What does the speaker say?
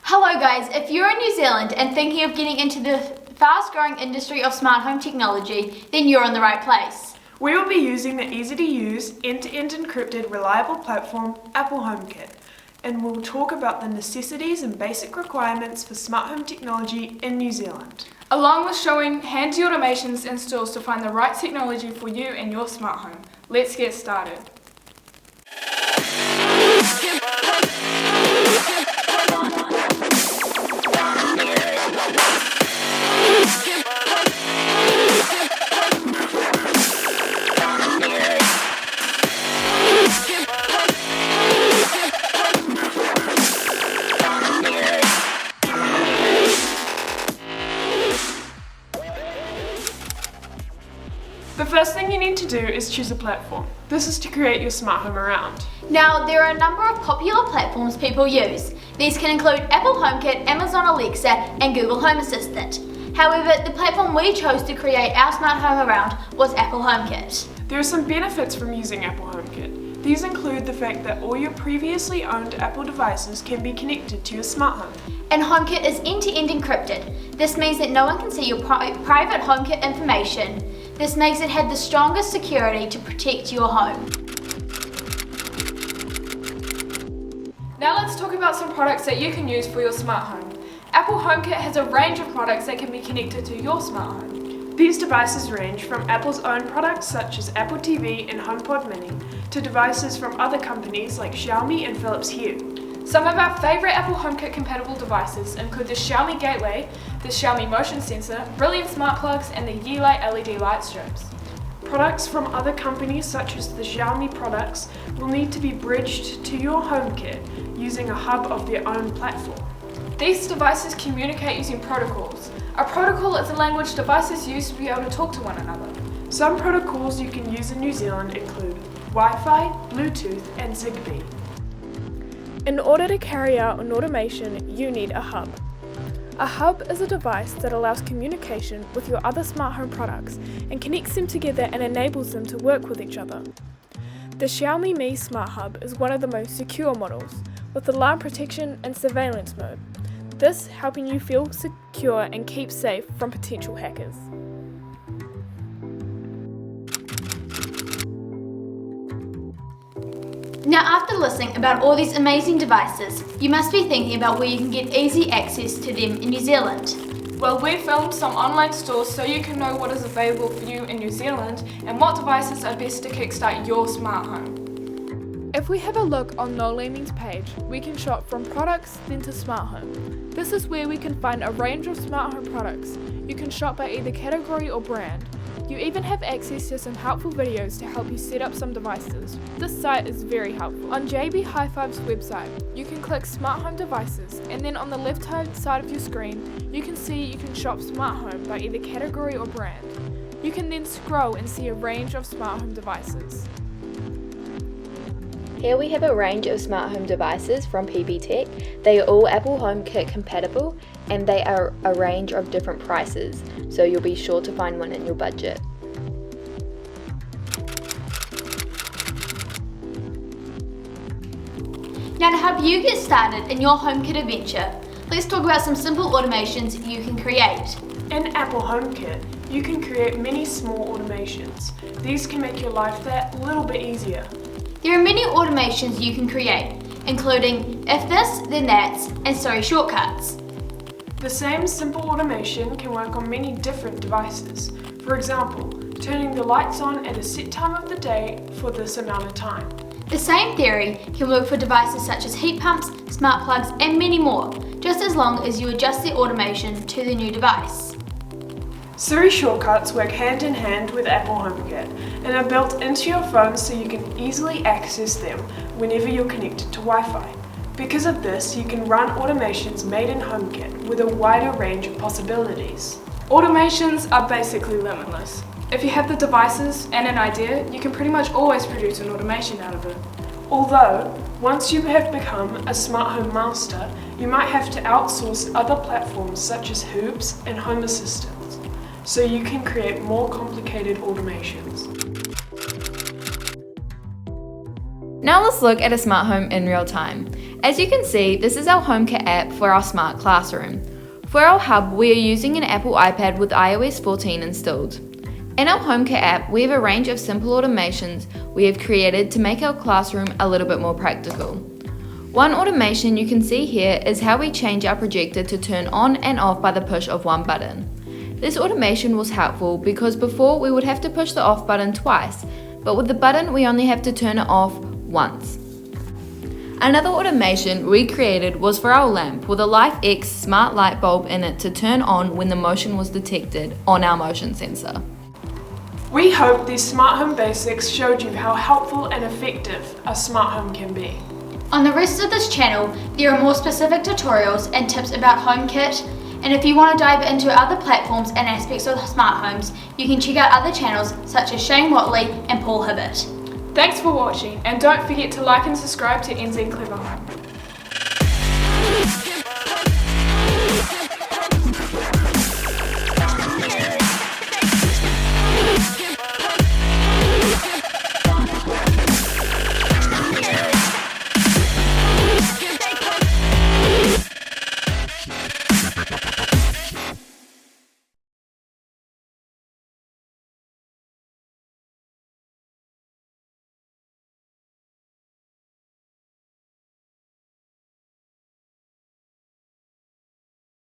Hello guys, if you're in New Zealand and thinking of getting into the fast-growing industry of smart home technology, then you're in the right place. We will be using the easy-to-use, end-to-end encrypted, reliable platform, Apple Homekit, and we'll talk about the necessities and basic requirements for smart home technology in New Zealand. Along with showing handy automations and tools to find the right technology for you and your smart home. Let's get started. The first thing you need to do is choose a platform. This is to create your smart home around. Now, there are a number of popular platforms people use. These can include Apple HomeKit, Amazon Alexa, and Google Home Assistant. However, the platform we chose to create our smart home around was Apple HomeKit. There are some benefits from using Apple HomeKit. These include the fact that all your previously owned Apple devices can be connected to your smart home. And HomeKit is end-to-end encrypted. This means that no one can see your private HomeKit information. This makes it have the strongest security to protect your home. Now let's talk about some products that you can use for your smart home. Apple HomeKit has a range of products that can be connected to your smart home. These devices range from Apple's own products such as Apple TV and HomePod Mini to devices from other companies like Xiaomi and Philips Hue. Some of our favourite Apple HomeKit compatible devices include the Xiaomi Gateway, the Xiaomi Motion Sensor, Brilliant Smart Plugs, and the Yeelight LED light strips. Products from other companies such as the Xiaomi products will need to be bridged to your HomeKit using a hub of their own platform. These devices communicate using protocols. A protocol is a language devices use to be able to talk to one another. Some protocols you can use in New Zealand include Wi-Fi, Bluetooth, and Zigbee. In order to carry out an automation, you need a hub. A hub is a device that allows communication with your other smart home products and connects them together and enables them to work with each other. The Xiaomi Mi Smart Hub is one of the most secure models, with alarm protection and surveillance mode. This helping you feel secure and keep safe from potential hackers. Now, after listening about all these amazing devices, you must be thinking about where you can get easy access to them in New Zealand. Well, we filmed some online stores so you can know what is available for you in New Zealand and what devices are best to kickstart your smart home. If we have a look on No Leaning's page, we can shop from products then to smart home. This is where we can find a range of smart home products. You can shop by either category or brand. You even have access to some helpful videos to help you set up some devices. This site is very helpful. On JB Hi-Five's website, you can click Smart Home Devices, and then on the left-hand side of your screen, you can see you can shop Smart Home by either category or brand. You can then scroll and see a range of smart home devices. Here we have a range of smart home devices from PB Tech. They are all Apple HomeKit compatible and they are a range of different prices, so you'll be sure to find one in your budget. Now, to help you get started in your HomeKit adventure, let's talk about some simple automations you can create. In Apple HomeKit, you can create many small automations. These can make your life that little bit easier. There are many automations you can create, including if this, then that's, and Siri Shortcuts. The same simple automation can work on many different devices. For example, turning the lights on at a set time of the day for this amount of time. The same theory can work for devices such as heat pumps, smart plugs, and many more, just as long as you adjust the automation to the new device. Siri Shortcuts work hand in hand with Apple HomeKit and are built into your phone so you can easily access them whenever you're connected to Wi-Fi. Because of this, you can run automations made in HomeKit with a wider range of possibilities. Automations are basically limitless. If you have the devices and an idea, you can pretty much always produce an automation out of it. Although, once you have become a smart home master, you might have to outsource other platforms such as Hoops and Home Assistant, so you can create more complicated automations. Now let's look at a smart home in real time. As you can see, this is our Homekit app for our smart classroom. For our hub, we are using an Apple iPad with iOS 14 installed. In our Homekit app, we have a range of simple automations we have created to make our classroom a little bit more practical. One automation you can see here is how we change our projector to turn on and off by the push of one button. This automation was helpful because before we would have to push the off button twice, but with the button we only have to turn it off once. Another automation we created was for our lamp with a LifeX smart light bulb in it to turn on when the motion was detected on our motion sensor. We hope these smart home basics showed you how helpful and effective a smart home can be. On the rest of this channel, there are more specific tutorials and tips about HomeKit, and if you want to dive into other platforms and aspects of smart homes, you can check out other channels such as Shane Watley and Paul Hibbert. Thanks for watching, and don't forget to like and subscribe to NZ Clever Home.